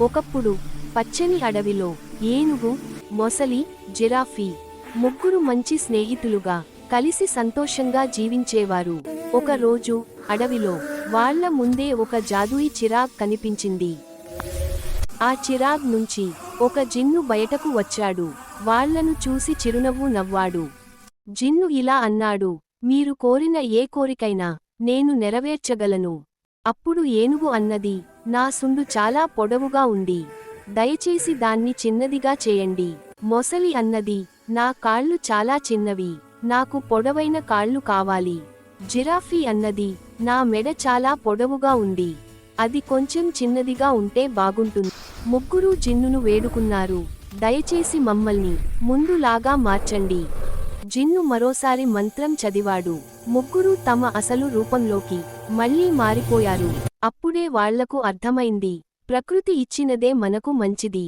ఒకప్పుడు పచ్చని అడవిలో ఏనుగు, మొసలి, జిరాఫీ ముగ్గురు మంచి స్నేహితులుగా కలిసి సంతోషంగా జీవించేవారు. ఒక రోజు అడవిలో వాళ్ళ ముందే ఒక జాదూయి చిరాగ్ కనిపించింది. ఆ చిరాగ్ నుంచి ఒక జిన్ను బయటకు వచ్చాడు. వాళ్ళను చూసి చిరునవ్వు నవ్వాడు. జిన్ను ఇలా అన్నాడు, మీరు కోరిన ఏ కోరికైనా నేను నెరవేర్చగలను. అప్పుడు ఏనుగు అన్నది, నా సుండు చాలా పొడవుగా ఉంది, దయచేసి దాన్ని చిన్నదిగా చేయండి. మొసలి అన్నది, నా కాళ్ళు చాలా చిన్నవి, నాకు పొడవైన కాళ్ళు కావాలి. జిరాఫీ అన్నది, నా మెడ చాలా పొడవుగా ఉంది, అది కొంచెం చిన్నదిగా ఉంటే బాగుంటుంది. ముగ్గురూ జిన్నును వేడుకున్నారు, దయచేసి మమ్మల్ని ముందులాగా మార్చండి. జిన్ను మరోసారి మంత్రం చదివాడు. ముగ్గురూ తమ అసలు రూపంలోకి మళ్లీ మారిపోయారు. అప్పుడే వాళ్లకు అర్థమైంది, ప్రకృతి ఇచ్చినదే మనకు మంచిది.